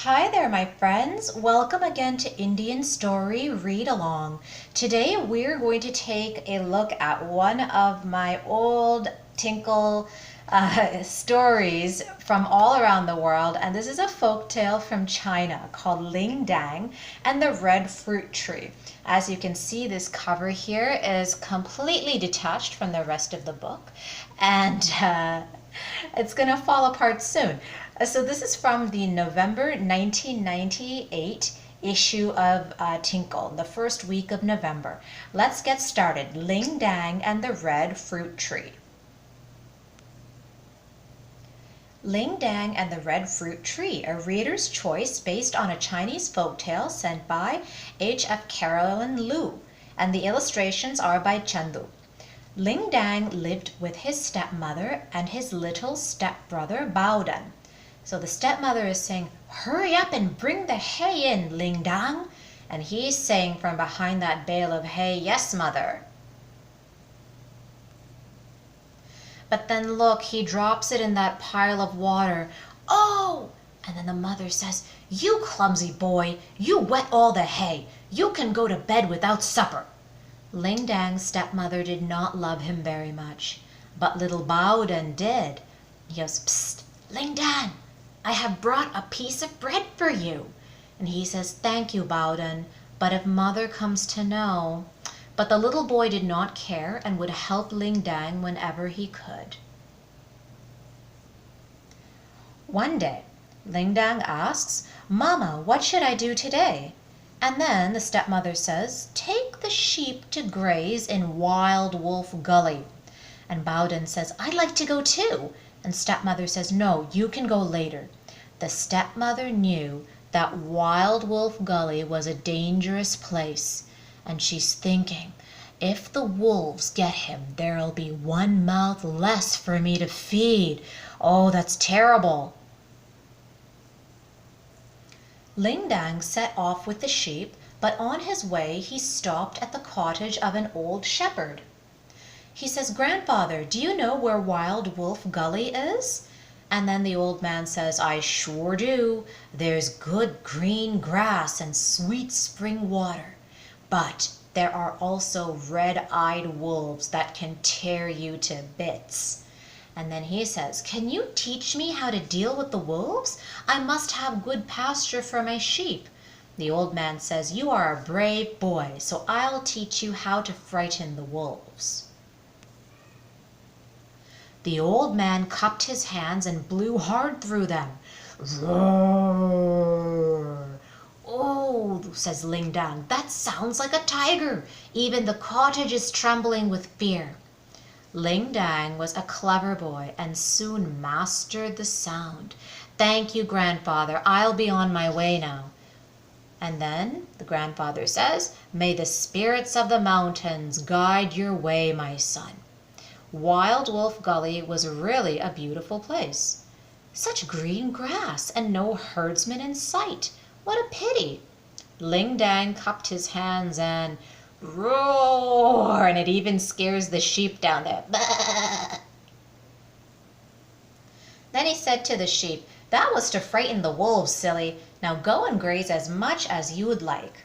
Hi there, my friends. Welcome again to Indian Story Read Along. Today we're going to take a look at one of my old Tinkle stories from all around the world, and this is a folk tale from China called Ling Dang and the Red Fruit Tree. As you can see, this cover here is completely detached from the rest of the book, and it's gonna fall apart soon. So this is from the November 1998 issue of Tinkle, the first week of November. Let's get started. Ling Dang and the Red Fruit Tree. Ling Dang and the Red Fruit Tree, a reader's choice based on a Chinese folktale sent by H.F. Carolyn Liu, and the illustrations are by Chengdu. Ling Dang lived with his stepmother and his little stepbrother Baodan. So the stepmother is saying, "Hurry up and bring the hay in, Ling Dang." And he's saying from behind that bale of hay, "Yes, mother." But then look, he drops it in that pile of water. "Oh!" And then the mother says, "You clumsy boy, you wet all the hay. You can go to bed without supper." Ling Dang's stepmother did not love him very much, but little Baodan did. He goes, "Psst, Ling Dang, I have brought a piece of bread for you." And he says, "Thank you, Baodan, but if mother comes to know..." But the little boy did not care and would help Ling Dang whenever he could. One day, Ling Dang asks, "Mama, what should I do today?" And then the stepmother says, "Take the sheep to graze in Wild Wolf Gully." And Baodan says, "I'd like to go too." And stepmother says, "No, you can go later." The stepmother knew that Wild Wolf Gully was a dangerous place, and she's thinking, if the wolves get him, there'll be one mouth less for me to feed. Oh, that's terrible. Ling Dang set off with the sheep, but on his way he stopped at the cottage of an old shepherd. He says, "Grandfather, do you know where Wild Wolf Gully is?" And then the old man says, "I sure do. There's good green grass and sweet spring water. But there are also red-eyed wolves that can tear you to bits." And then he says, "Can you teach me how to deal with the wolves? I must have good pasture for my sheep." The old man says, "You are a brave boy, so I'll teach you how to frighten the wolves." The old man cupped his hands and blew hard through them. "Roar!" "Oh," says Ling Dang, "that sounds like a tiger. Even the cottage is trembling with fear." Ling Dang was a clever boy and soon mastered the sound. "Thank you, grandfather. I'll be on my way now." And then the grandfather says, "May the spirits of the mountains guide your way, my son." Wild Wolf Gully was really a beautiful place. Such green grass and no herdsmen in sight. What a pity. Ling Dang cupped his hands and roar, and it even scares the sheep down there. Bah! Then he said to the sheep, "That was to frighten the wolves, silly. Now go and graze as much as you would like."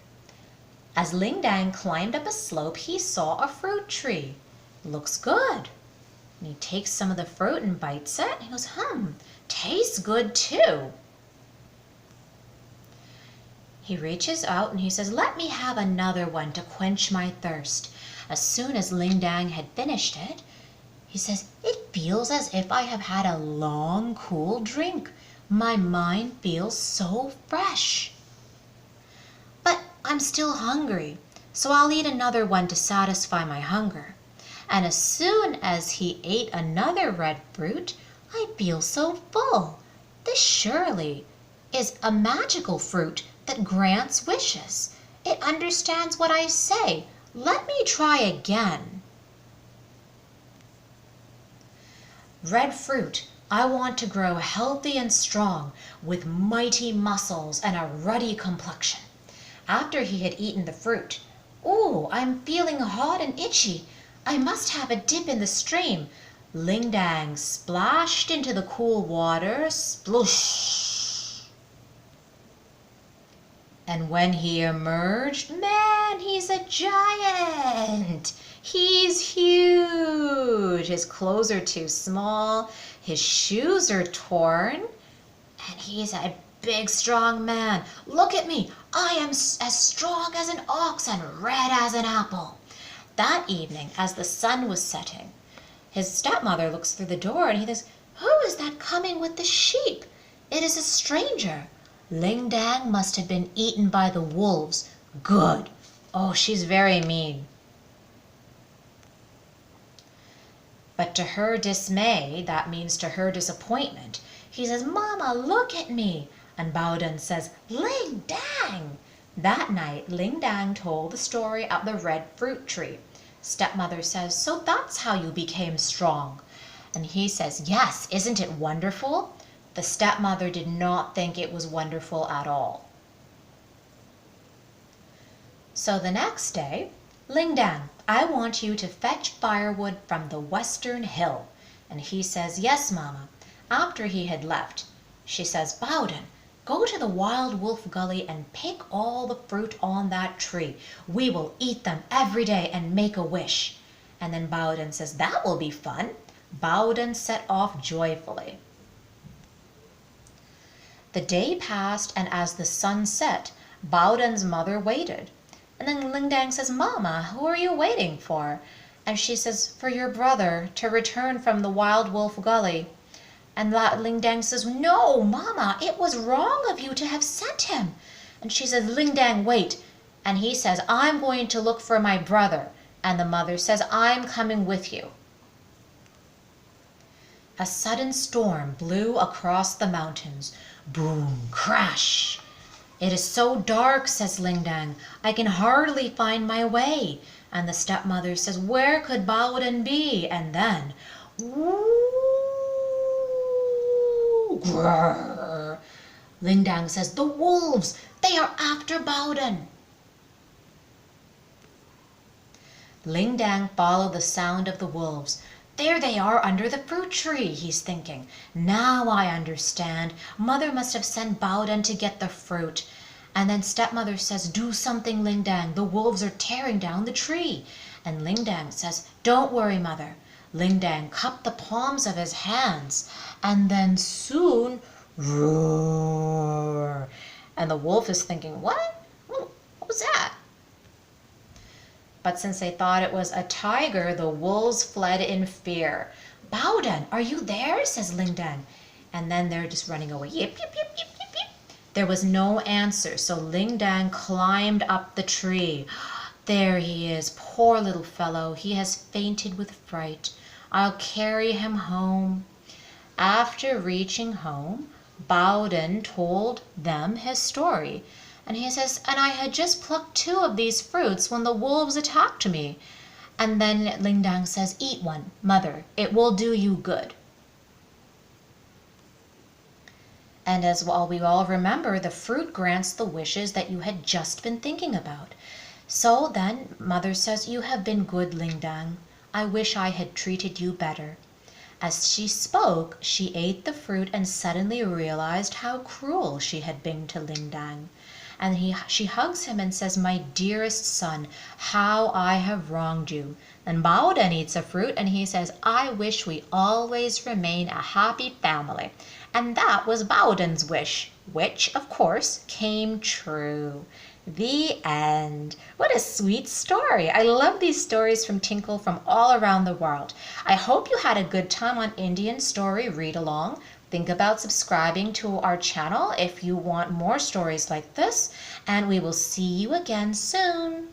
As Ling Dang climbed up a slope, he saw a fruit tree. "Looks good." And he takes some of the fruit and bites it. He goes, tastes good too. He reaches out and he says, "Let me have another one to quench my thirst." As soon as Ling Dang had finished it, he says, "It feels as if I have had a long, cool drink. My mind feels so fresh. But I'm still hungry, so I'll eat another one to satisfy my hunger." And as soon as he ate another red fruit, "I feel so full. This surely is a magical fruit that grants wishes. It understands what I say. Let me try again." Red fruit, I want to grow healthy and strong, with mighty muscles and a ruddy complexion. After he had eaten the fruit, "Ooh, I'm feeling hot and itchy. I must have a dip in the stream." Ling Dang splashed into the cool water, sploosh. And when he emerged, man, he's a giant. He's huge. His clothes are too small. His shoes are torn. And he's a big, strong man. Look at me. I am as strong as an ox and red as an apple. That evening, as the sun was setting, his stepmother looks through the door and he thinks, who is that coming with the sheep? It is a stranger. Ling Dang must have been eaten by the wolves. Good. Oh, she's very mean. But to her dismay, that means to her disappointment, he says, Mama, look at me. And Baoden says, Ling Dang. That night, Ling Dang told the story of the red fruit tree. Stepmother says, so that's how you became strong. And he says, yes, isn't it wonderful? The stepmother did not think it was wonderful at all. So the next day, Ling Dang, I want you to fetch firewood from the western hill. And he says, yes, Mama. After he had left, she says, Baoden, go to the wild wolf gully and pick all the fruit on that tree. We will eat them every day and make a wish. And then Baoden says, that will be fun. Baoden set off joyfully. The day passed, and as the sun set, Baoden's mother waited. And then Ling Dang says, Mama, who are you waiting for? And she says, for your brother to return from the wild wolf gully. And Ling Dang says, no, Mama, it was wrong of you to have sent him. And she says, Ling Dang, wait. And he says, I'm going to look for my brother. And the mother says, I'm coming with you. A sudden storm blew across the mountains. Boom, crash. It is so dark, says Ling Dang, I can hardly find my way. And the stepmother says, where could Baoden be? And then, whoo, grrr. Ling Dang says, the wolves, they are after Baoden. Ling Dang followed the sound of the wolves. There they are under the fruit tree, he's thinking. Now I understand. Mother must have sent Baoden to get the fruit. And then stepmother says, do something, Ling Dang. The wolves are tearing down the tree. And Ling Dang says, don't worry, Mother. Ling Dang cupped the palms of his hands. And then soon, roar. And the wolf is thinking, what? What was that? But since they thought it was a tiger, the wolves fled in fear. Baoden, are you there? Says Ling Dang. And then they're just running away. Yip, yip, yip, yip, yip, yip. There was no answer, so Ling Dang climbed up the tree. There he is, poor little fellow. He has fainted with fright. I'll carry him home. After reaching home, Baoden told them his story. And he says, and I had just plucked 2 of these fruits when the wolves attacked me. And then Ling Dang says, eat one, Mother. It will do you good. And as well, we all remember, the fruit grants the wishes that you had just been thinking about. So then Mother says, you have been good, Ling Dang. I wish I had treated you better. As she spoke, she ate the fruit and suddenly realized how cruel she had been to Ling Dang. And she hugs him and says, my dearest son, how I have wronged you. And Baoden eats a fruit and he says, I wish we always remain a happy family. And that was Baoden's wish, which, of course, came true. The end. What a sweet story. I love these stories from Tinkle from all around the world. I hope you had a good time on Indian Story Read Along. Think about subscribing to our channel if you want more stories like this, and we will see you again soon.